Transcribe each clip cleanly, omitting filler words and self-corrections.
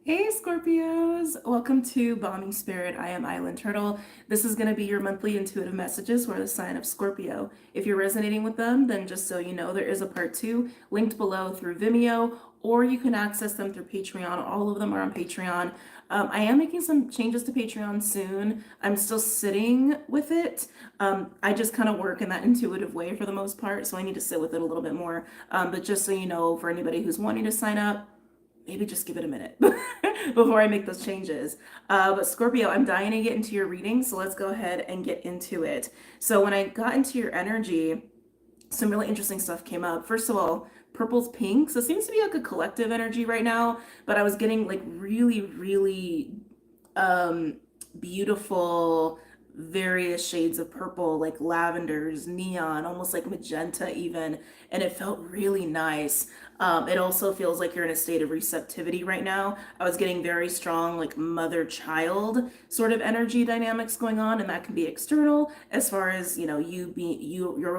Hey Scorpios! Welcome to BOMISpirit. I am Island Turtle. This is going to be your monthly intuitive messages for the sign of Scorpio. If you're resonating with them, then just so you know, there is a part two linked below through Vimeo, or you can access them through Patreon. All of them are on Patreon. I am making some changes to Patreon soon. I'm still sitting with it. I just kind of work in that intuitive way for the most part, so I need to sit with it a little bit more. But just so you know, for anybody who's wanting to sign up, maybe just give it a minute before I make those changes. But Scorpio, I'm dying to get into your reading, so let's go ahead and get into it. So when I got into your energy, some really interesting stuff came up. First of all, purples, pinks. It seems to be like a collective energy right now, but I was getting like really um, beautiful various shades of purple, like lavenders, neon, almost like magenta even, and it felt really nice. It also feels like you're in a state of receptivity right now. I was getting very strong like mother-child sort of energy dynamics going on, and that can be external as far as, you know, you being your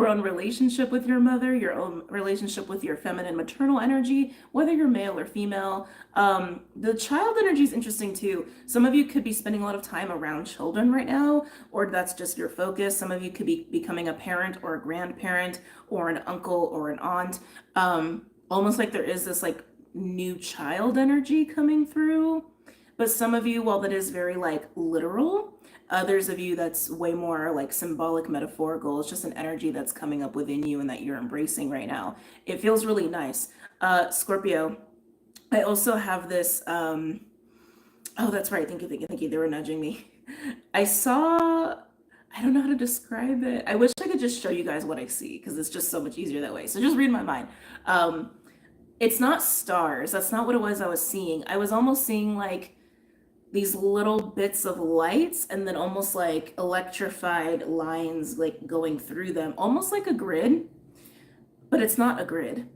own relationship with your mother, your own relationship with your feminine maternal energy, whether you're male or female. The child energy is interesting too. Some of you could be spending a lot of time around children right now, or that's just your focus. Some of you could be becoming a parent or a grandparent or an uncle or an aunt. Almost like there is this like new child energy coming through. But some of you, while that is very like literal, others of you that's way more like symbolic, metaphorical. It's just an energy that's coming up within you and that you're embracing right now. It feels really nice. Scorpio, I also have this, oh, that's right. Thank you. They were nudging me. I saw, I don't know how to describe it. I wish I could just show you guys what I see because it's just so much easier that way. So just read my mind. Um, it's not stars. That's not what it was I was seeing. I was almost seeing like these little bits of lights and then almost like electrified lines like going through them, almost like a grid, but it's not a grid.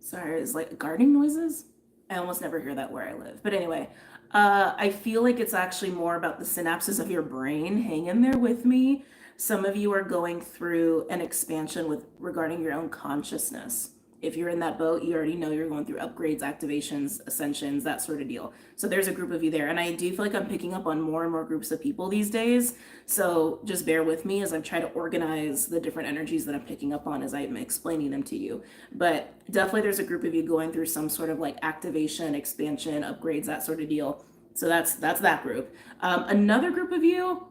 Sorry, it's like gardening noises. I almost never hear that where I live. But anyway, I feel like it's actually more about the synapses of your brain. Hang in there with me. Some of you are going through an expansion with regarding your own consciousness. If you're in that boat, you already know you're going through upgrades, activations, ascensions, that sort of deal. So there's a group of you there. And I do feel like I'm picking up on more and more groups of people these days. So just bear with me as I try to organize the different energies that I'm picking up on as I'm explaining them to you. But definitely there's a group of you going through some sort of like activation, expansion, upgrades, that sort of deal. So that's that group. Another group of you,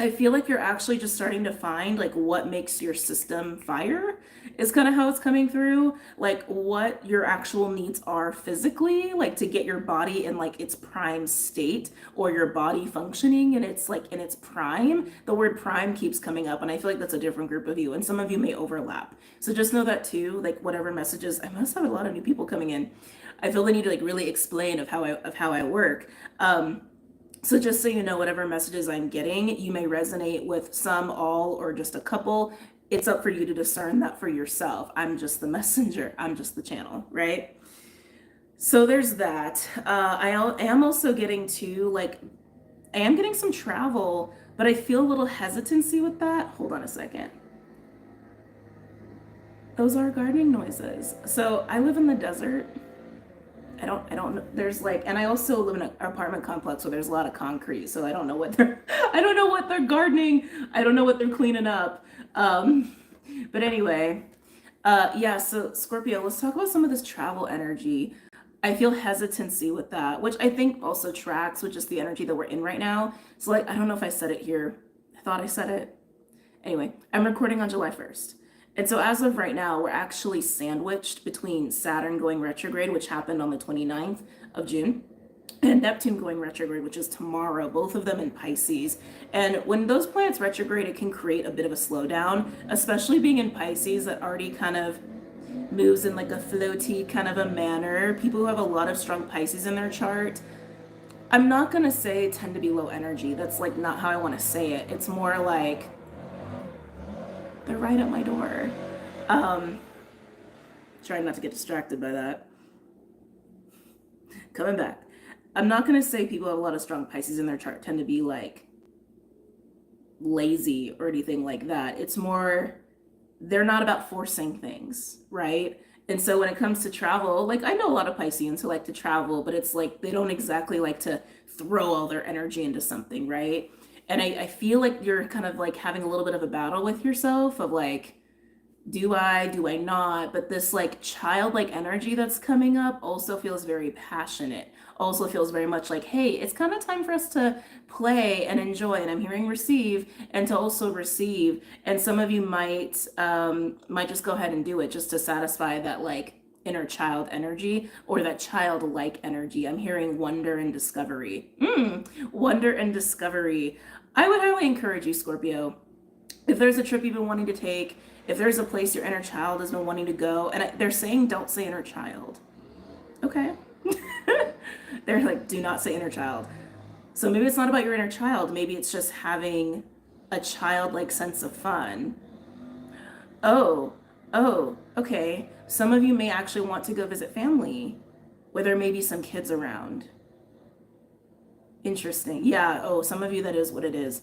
I feel like you're actually just starting to find like what makes your system fire is kind of how it's coming through. Like what your actual needs are physically, like to get your body in like its prime state or your body functioning and it's like in its prime. The word prime keeps coming up and I feel like that's a different group of you and some of you may overlap. So just know that too, like whatever messages, I must have a lot of new people coming in. I feel the need to like really explain of how I work. So just so you know, whatever messages I'm getting, you may resonate with some, all, or just a couple. It's up for you to discern that for yourself. I'm just the messenger. I'm just the channel, right? So there's that. I am also getting to like, I am getting some travel, but I feel a little hesitancy with that. Hold on a second. Those are gardening noises. So I live in the desert. I don't, there's like, and I also live in an apartment complex where there's a lot of concrete, so I don't know what they're, I don't know what they're gardening, I don't know what they're cleaning up. Um, but anyway, yeah, so Scorpio, let's talk about some of this travel energy. I feel hesitancy with that, which I think also tracks with just the energy that we're in right now. So like, I don't know if I said it here. I thought I said it. Anyway, I'm recording on July 1st. And so as of right now, we're actually sandwiched between Saturn going retrograde, which happened on the 29th of June, and Neptune going retrograde, which is tomorrow, both of them in Pisces. And when those planets retrograde, it can create a bit of a slowdown, especially being in Pisces that already kind of moves in like a floaty kind of a manner. People who have a lot of strong Pisces in their chart, I'm not going to say tend to be low energy. That's like not how I want to say it. It's more like they're right at my door. Um, Trying not to get distracted by that. Coming back. I'm not going to say people who have a lot of strong Pisces in their chart tend to be like lazy or anything like that. It's more, they're not about forcing things, right? And so when it comes to travel, like I know a lot of Pisceans who like to travel, but it's like they don't exactly like to throw all their energy into something, right? And I feel like you're kind of like having a little bit of a battle with yourself of like, do I not? But this like childlike energy that's coming up also feels very passionate. Also feels very much like, hey, it's kind of time for us to play and enjoy. And I'm hearing receive and to also receive. And some of you might just go ahead and do it just to satisfy that like inner child energy or that childlike energy. I'm hearing wonder and discovery. Wonder and discovery. I would highly encourage you, Scorpio, if there's a trip you've been wanting to take, if there's a place your inner child has been wanting to go, and they're saying don't say inner child. Okay. They're like, do not say inner child. So maybe it's not about your inner child. Maybe it's just having a childlike sense of fun. Oh, okay. Some of you may actually want to go visit family where there may be some kids around. Interesting. Yeah. Oh, some of you, that is what it is.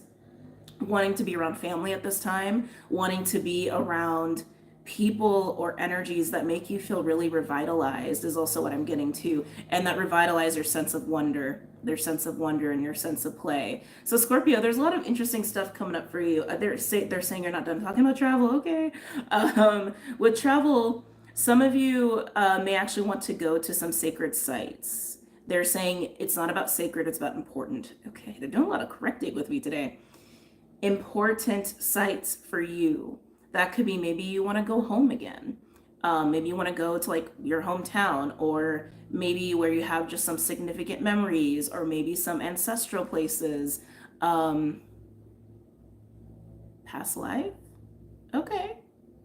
Wanting to be around family at this time, wanting to be around people or energies that make you feel really revitalized is also what I'm getting to. And that revitalize your sense of wonder, their sense of wonder and your sense of play. So Scorpio, there's a lot of interesting stuff coming up for you. They're saying you're not done talking about travel. Okay. With travel, some of you may actually want to go to some sacred sites. They're saying it's not about sacred, it's about important. Okay, they're doing a lot of correcting with me today. Important sites for you. That could be maybe you want to go home again. Maybe you want to go to like your hometown, or maybe where you have just some significant memories, or maybe some ancestral places. Past life? Okay,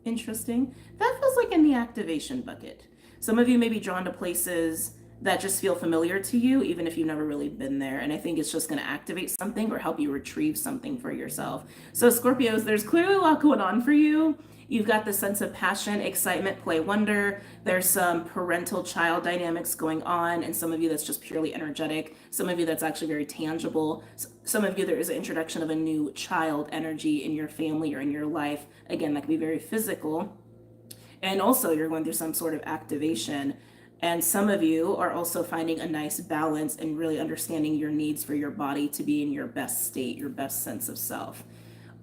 interesting. That feels like in the activation bucket. Some of you may be drawn to places that just feel familiar to you, even if you've never really been there. And I think it's just going to activate something or help you retrieve something for yourself. So Scorpios, there's clearly a lot going on for you. You've got the sense of passion, excitement, play, wonder. There's some parental child dynamics going on. And some of you that's just purely energetic. Some of you that's actually very tangible. Some of you there is an introduction of a new child energy in your family or in your life. Again, that can be very physical. And also you're going through some sort of activation. And some of you are also finding a nice balance and really understanding your needs for your body to be in your best state, your best sense of self.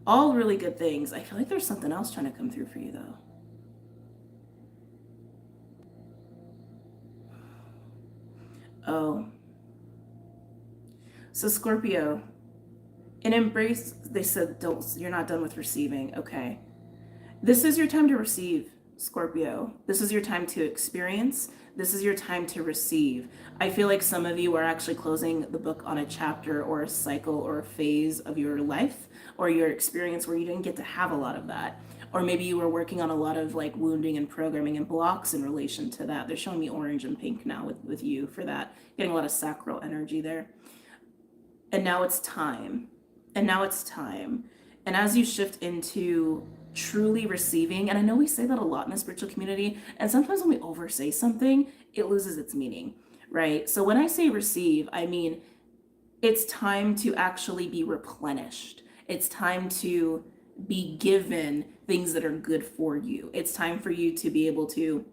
All really good things. I feel like there's something else trying to come through for you though. Oh. So Scorpio, in embrace, they said, don't, you're not done with receiving. Okay. This is your time to receive, Scorpio. This is your time to experience. This is your time to receive. I feel like some of you are actually closing the book on a chapter or a cycle or a phase of your life or your experience where you didn't get to have a lot of that. Or maybe you were working on a lot of like wounding and programming and blocks in relation to that. They're showing me orange and pink now with you for that. Getting a lot of sacral energy there. And now it's time. And now it's time. And as you shift into truly receiving, and I know we say that a lot in the spiritual community, and sometimes when we oversay something, it loses its meaning, right? So when I say receive, I mean it's time to actually be replenished. It's time to be given things that are good for you. It's time for you to be able to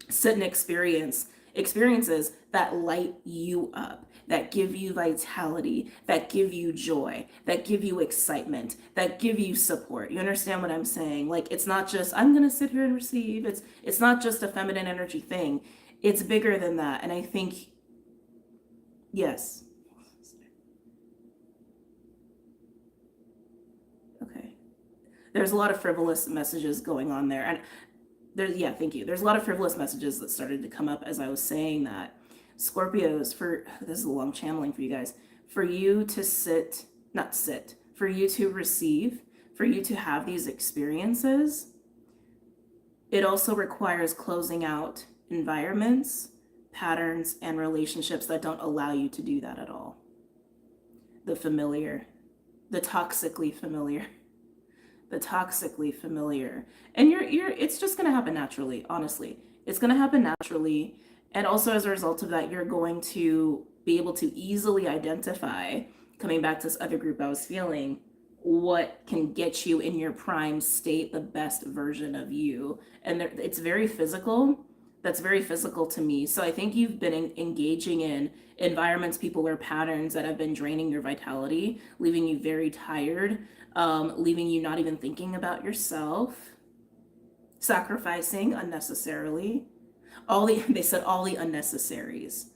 sit and experiences that light you up, that give you vitality, that give you joy, that give you excitement, that give you support. You understand what I'm saying? Like, it's not just I'm gonna sit here and receive. It's not just a feminine energy thing. It's bigger than that. And I think, yes. Okay. There's a lot of frivolous messages going on there. And yeah, thank you. There's a lot of frivolous messages that started to come up as I was saying that. Scorpios, this is a long channeling for you guys, for you to for you to receive, for you to have these experiences, it also requires closing out environments, patterns, and relationships that don't allow you to do that at all. The familiar, the toxically familiar. The toxically familiar. And it's just going to happen naturally, honestly. It's going to happen naturally. And also as a result of that, you're going to be able to easily identify, coming back to this other group I was feeling, what can get you in your prime state, the best version of you. And it's very physical. That's very physical to me. So I think you've been engaging in environments, people, or patterns that have been draining your vitality, leaving you very tired, leaving you not even thinking about yourself, sacrificing unnecessarily. They said all the unnecessaries.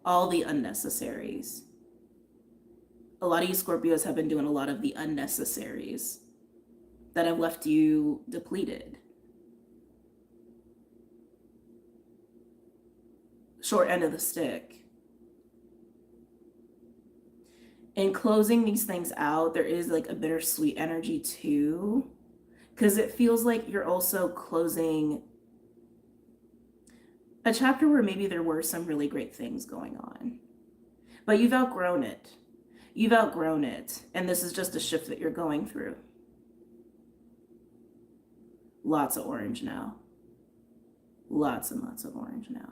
All the unnecessaries. A lot of you Scorpios have been doing a lot of the unnecessaries that have left you depleted. Short end of the stick. In closing these things out, there is like a bittersweet energy too, because it feels like you're also closing a chapter where maybe there were some really great things going on, but you've outgrown it. You've outgrown it, and this is just a shift that you're going through. Lots of orange now. Lots and lots of orange now.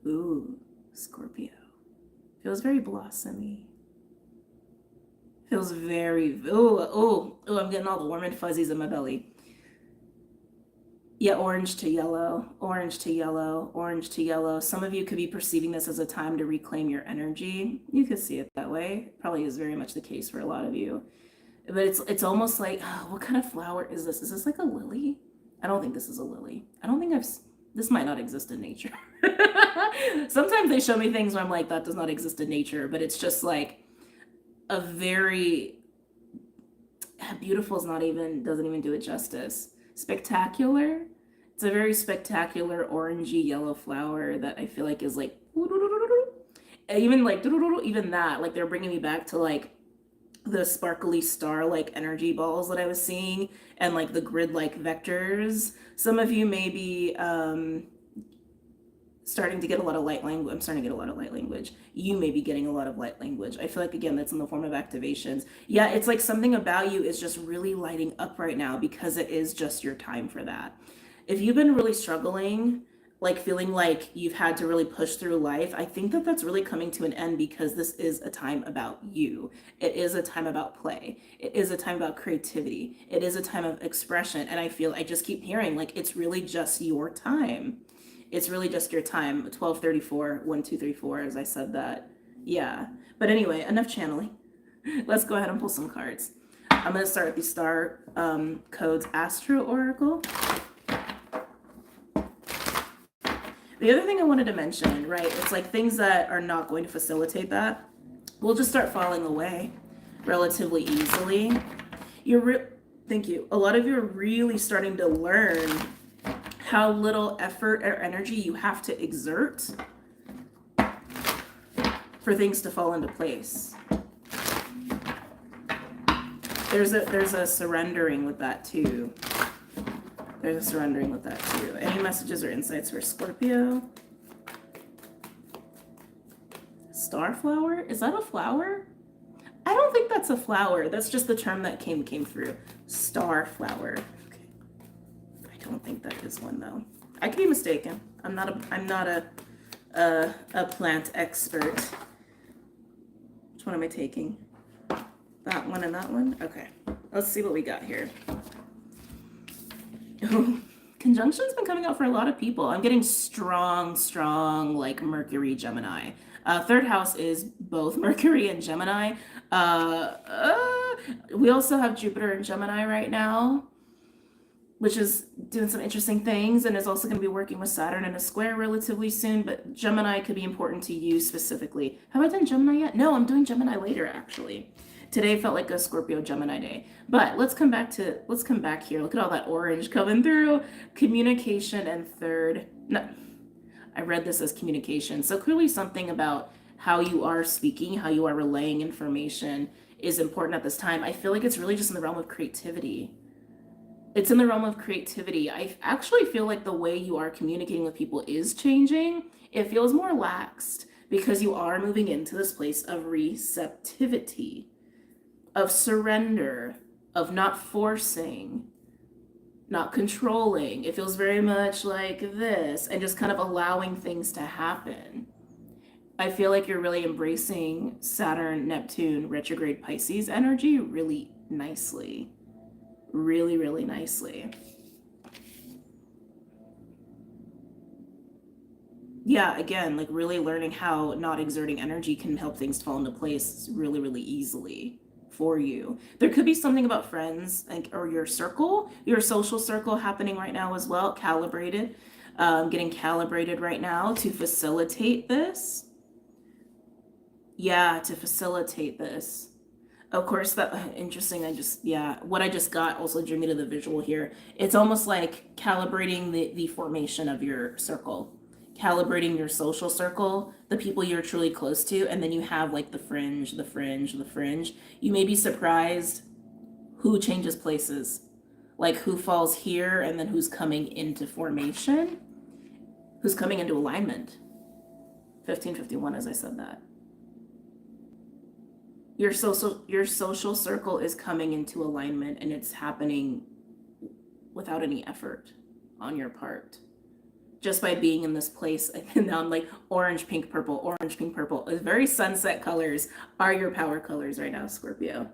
Ooh, Scorpio. Feels very blossomy. Feels very, I'm getting all the warm and fuzzies in my belly. Yeah, orange to yellow, orange to yellow, orange to yellow. Some of you could be perceiving this as a time to reclaim your energy. You could see it that way. Probably is very much the case for a lot of you. But it's almost like, oh, what kind of flower is this? Is this like a lily? I don't think this is a lily. I don't think this might not exist in nature. Sometimes they show me things where I'm like, that does not exist in nature, but it's just like a very, beautiful is doesn't even do it justice. Spectacular. It's a very spectacular orangey yellow flower that I feel like is like, even like, even that, like they're bringing me back to like the sparkly star like energy balls that I was seeing and like the grid like vectors. Some of you may be starting to get a lot of light language. I'm starting to get a lot of light language. You may be getting a lot of light language. I feel like, again, that's in the form of activations. Yeah, it's like something about you is just really lighting up right now because it is just your time for that. If you've been really struggling, like feeling like you've had to really push through life, I think that that's really coming to an end because this is a time about you. It is a time about play. It is a time about creativity. It is a time of expression. And I just keep hearing like it's really just your time. It's really just your time. 1234, 1234, as I said that. Yeah. But anyway, enough channeling. Let's go ahead and pull some cards. I'm going to start with the Star Codes Astro Oracle. The other thing I wanted to mention, right, it's like things that are not going to facilitate that will just start falling away relatively easily. Thank you. A lot of you are really starting to learn how little effort or energy you have to exert for things to fall into place. There's a surrendering with that too. There's a surrendering with that too. Any messages or insights for Scorpio? Starflower? Is that a flower? I don't think that's a flower. That's just the term that came through. Starflower. I don't think that is one though. I could be mistaken. I'm not a plant expert. Which one am I taking? That one and that one? Okay. Let's see what we got here. Oh, conjunction's been coming out for a lot of people. I'm getting strong like Mercury, Gemini. Third house is both Mercury and Gemini. We also have Jupiter and Gemini right now, which is doing some interesting things and is also going to be working with Saturn in a square relatively soon, but Gemini could be important to you specifically. Have I done Gemini yet? No, I'm doing Gemini later, actually. Today felt like a Scorpio Gemini day. But let's come back here. Look at all that orange coming through. Communication and third. No, I read this as communication. So clearly something about how you are speaking, how you are relaying information is important at this time. I feel like it's really just in the realm of creativity. It's in the realm of creativity. I actually feel like the way you are communicating with people is changing. It feels more laxed because you are moving into this place of receptivity, of surrender, of not forcing, not controlling. It feels very much like this and just kind of allowing things to happen. I feel like you're really embracing Saturn, Neptune, retrograde Pisces energy really nicely. Really, really nicely. Yeah, again, like really learning how not exerting energy can help things fall into place really, really easily for you. There could be something about friends, like, or your circle, your social circle happening right now as well, calibrated, getting calibrated right now to facilitate this. Yeah, to facilitate this. Of course, that interesting. Yeah, what I just got also drew me to the visual here. It's almost like calibrating the formation of your circle, calibrating your social circle, the people you're truly close to, and then you have like the fringe, the fringe, the fringe. You may be surprised who changes places, like who falls here and then who's coming into formation, who's coming into alignment. 1551, as I said that. Your social circle is coming into alignment, and it's happening without any effort on your part, just by being in this place. And now I'm like orange, pink, purple, orange, pink, purple. It's very sunset colors are your power colors right now, Scorpio.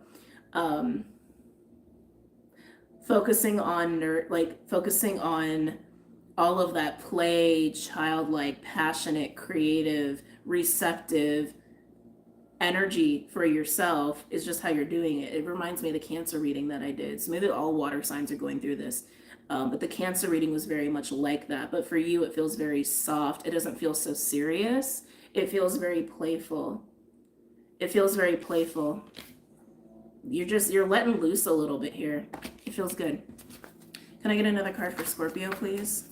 Focusing on all of that play, childlike, passionate, creative, receptive energy for yourself is just how you're doing it. It reminds me of the Cancer reading that I did. So maybe all water signs are going through this. But the Cancer reading was very much like that. But for you, it feels very soft. It doesn't feel so serious. It feels very playful. It feels very playful. You're letting loose a little bit here. It feels good. Can I get another card for Scorpio, please?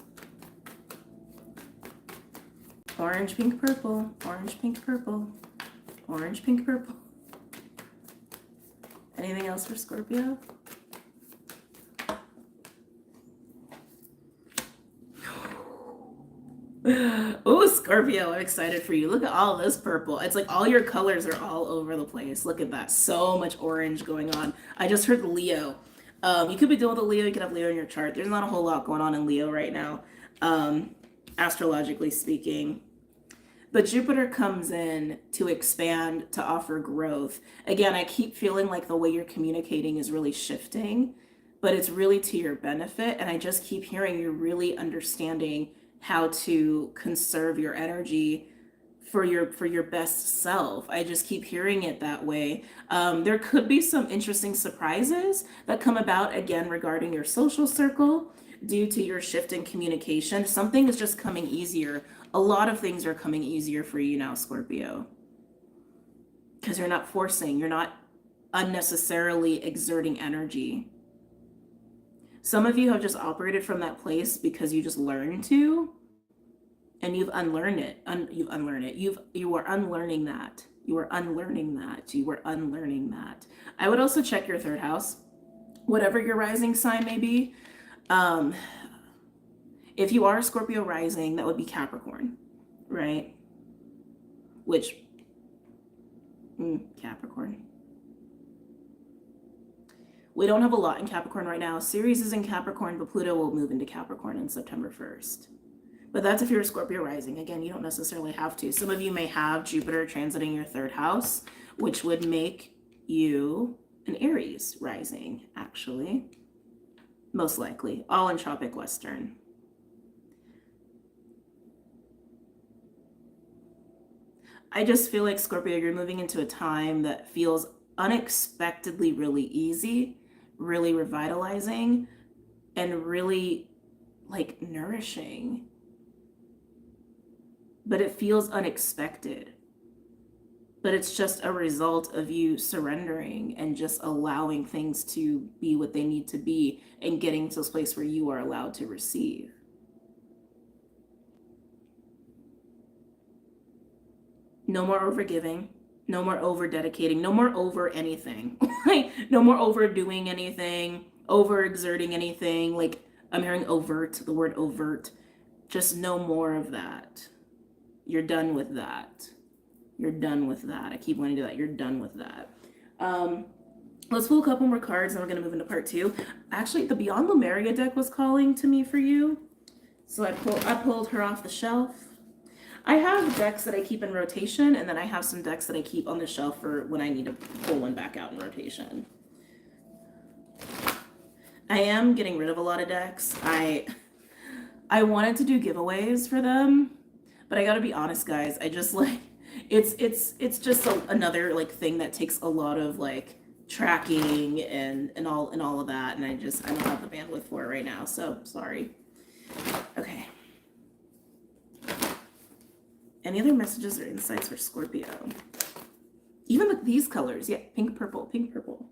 Orange, pink, purple. Orange, pink, purple. Orange, pink, purple. Anything else for Scorpio? Oh, Scorpio, I'm excited for you. Look at all this purple. It's like all your colors are all over the place. Look at that. So much orange going on. I just heard Leo. You could be dealing with a Leo. You could have Leo in your chart. There's not a whole lot going on in Leo right now, astrologically speaking. But Jupiter comes in to expand, to offer growth. Again, I keep feeling like the way you're communicating is really shifting, but it's really to your benefit. And I just keep hearing you're really understanding how to conserve your energy for your best self. I just keep hearing it that way. There could be some interesting surprises that come about, again, regarding your social circle due to your shift in communication. Something is just coming easier. A lot of things are coming easier for you now, Scorpio, because you're not forcing, you're not unnecessarily exerting energy. Some of you have just operated from that place because you just learned to, and you've unlearned it. You've unlearned it. You are unlearning that. You are unlearning that. You are unlearning that. I would also check your third house, whatever your rising sign may be. If you are a Scorpio rising, that would be Capricorn, right? Which, Capricorn. We don't have a lot in Capricorn right now. Ceres is in Capricorn, but Pluto will move into Capricorn on September 1st. But that's if you're a Scorpio rising. Again, you don't necessarily have to. Some of you may have Jupiter transiting your third house, which would make you an Aries rising, actually. Most likely. All in Tropic Western. I just feel like, Scorpio, you're moving into a time that feels unexpectedly really easy, really revitalizing, and really like nourishing. But it feels unexpected. But it's just a result of you surrendering and just allowing things to be what they need to be and getting to a place where you are allowed to receive. No more overgiving, no more over dedicating, no more over anything. Like, no more overdoing anything, over exerting anything. Like, I'm hearing overt, the word overt. Just no more of that. You're done with that. You're done with that. I keep wanting to do that. You're done with that. Let's pull a couple more cards and we're going to move into part two. Actually, the Beyond Lemuria deck was calling to me for you. So I pulled her off the shelf. I have decks that I keep in rotation, and then I have some decks that I keep on the shelf for when I need to pull one back out in rotation. I am getting rid of a lot of decks. I wanted to do giveaways for them, But I gotta be honest, guys. I just like it's just another like thing that takes a lot of like tracking and all of that, and I don't have the bandwidth for it right now. So sorry. Okay. Any other messages or insights for Scorpio? Even with these colors, yeah, pink, purple, pink, purple,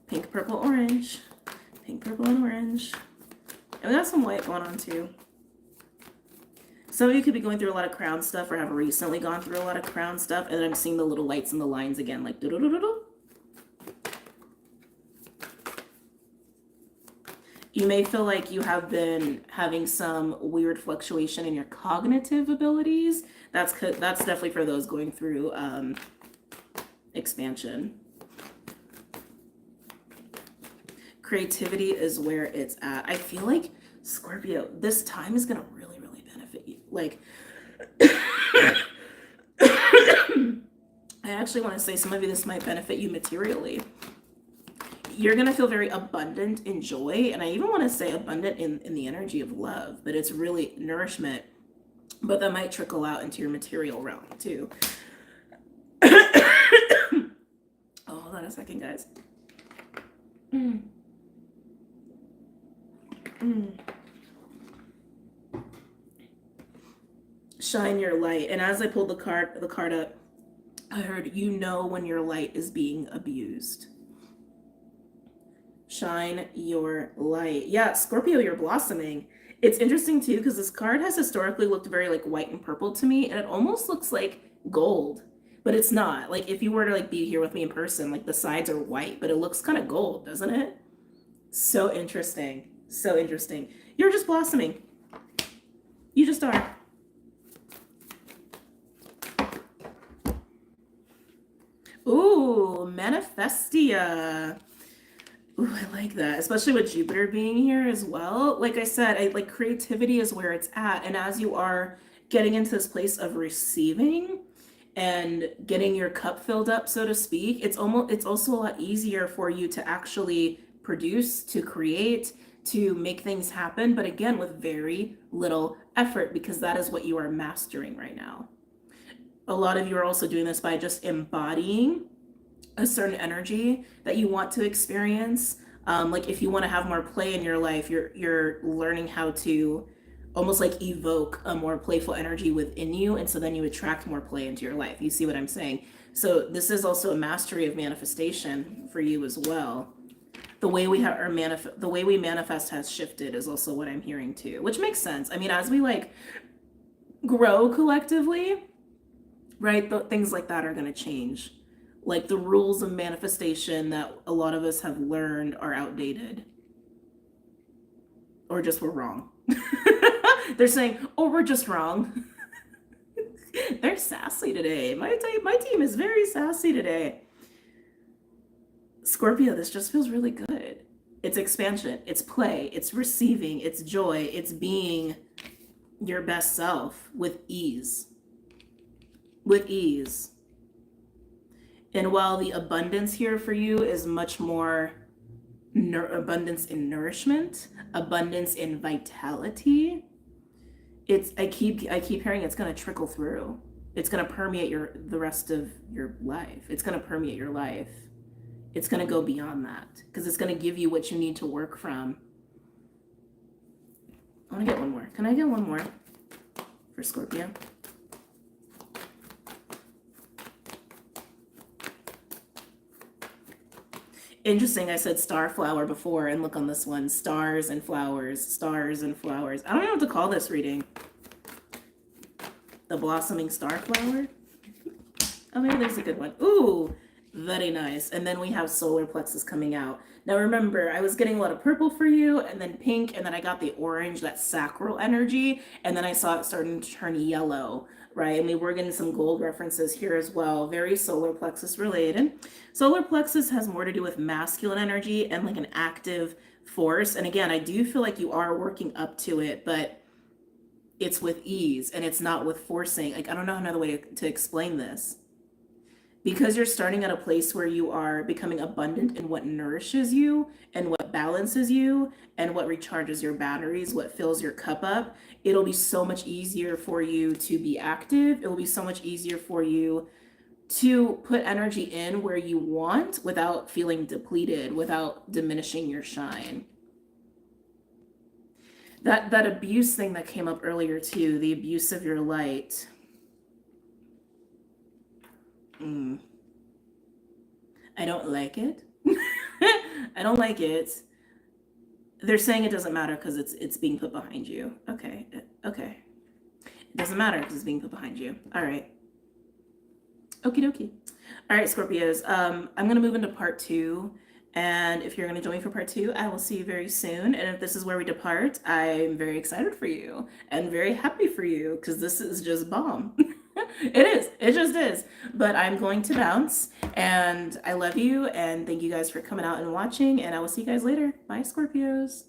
pink, purple, orange, pink, purple, and orange. And we got some white going on too. Some of you could be going through a lot of crown stuff or have recently gone through a lot of crown stuff, and then I'm seeing the little lights and the lines again, like do-do-do-do-do. You may feel like you have been having some weird fluctuation in your cognitive abilities. That's definitely for those going through expansion. Creativity is where it's at. I feel like Scorpio, this time is gonna really, really benefit you. Like, I actually want to say some of you, this might benefit you materially. You're going to feel very abundant in joy. And I even want to say abundant in the energy of love, but it's really nourishment. But that might trickle out into your material realm too. Oh, hold on a second, guys. Shine your light. And as I pulled the card up, I heard, you know when your light is being abused. Shine your light. Yeah, Scorpio, you're blossoming. It's interesting too, because this card has historically looked very like white and purple to me, and it almost looks like gold, but it's not. Like if you were to like be here with me in person, like the sides are white, but it looks kind of gold, doesn't it? So interesting. So interesting. You're just blossoming. You just are. Ooh, Manifestia. Ooh, I like that, especially with Jupiter being here as well. Like I said, I like creativity is where it's at. And as you are getting into this place of receiving and getting your cup filled up, so to speak, it's also a lot easier for you to actually produce, to create, to make things happen. But again, with very little effort, because that is what you are mastering right now. A lot of you are also doing this by just embodying a certain energy that you want to experience. Like if you want to have more play in your life, you're learning how to almost like evoke a more playful energy within you, and so then you attract more play into your life. You see what I'm saying? So this is also a mastery of manifestation for you as well. The way we manifest has shifted is also what I'm hearing too, which makes sense. I mean, as we like grow collectively, right? Things like that are going to change. Like the rules of manifestation that a lot of us have learned are outdated. Or just we're wrong. They're saying, oh, we're just wrong. They're sassy today. My team is very sassy today. Scorpio, this just feels really good. It's expansion, it's play, it's receiving, it's joy, it's being your best self with ease. With ease. And while the abundance here for you is much more abundance in nourishment, abundance in vitality, I keep hearing it's going to trickle through. It's going to permeate the rest of your life. It's going to permeate your life. It's going to go beyond that because it's going to give you what you need to work from. I want to get one more. Can I get one more for Scorpio? Interesting, I said star flower before, and look on this one, stars and flowers, stars and flowers. I don't know what to call this reading. The blossoming star flower? Oh, maybe there's a good one. Ooh, very nice. And then we have solar plexus coming out. Now remember, I was getting a lot of purple for you, and then pink, and then I got the orange, that sacral energy, and then I saw it starting to turn yellow, right? And we were getting some gold references here as well, very solar plexus related. Solar plexus has more to do with masculine energy and like an active force. And again, I do feel like you are working up to it, but it's with ease and it's not with forcing. Like, I don't know another way to explain this. because you're starting at a place where you are becoming abundant in what nourishes you and what balances you and what recharges your batteries, what fills your cup up, it'll be so much easier for you to be active. It will be so much easier for you to put energy in where you want without feeling depleted, without diminishing your shine. That abuse thing that came up earlier too, the abuse of your light. I don't like it. I don't like it. They're saying it doesn't matter because it's being put behind you. Okay. Okay. It doesn't matter because it's being put behind you. All right. Okie dokie. All right, Scorpios. I'm gonna move into part 2. And if you're going to join me for part 2, I will see you very soon. And if this is where we depart, I'm very excited for you and very happy for you because this is just bomb. It is. It just is. But I'm going to bounce. And I love you. And thank you guys for coming out and watching. And I will see you guys later. Bye, Scorpios.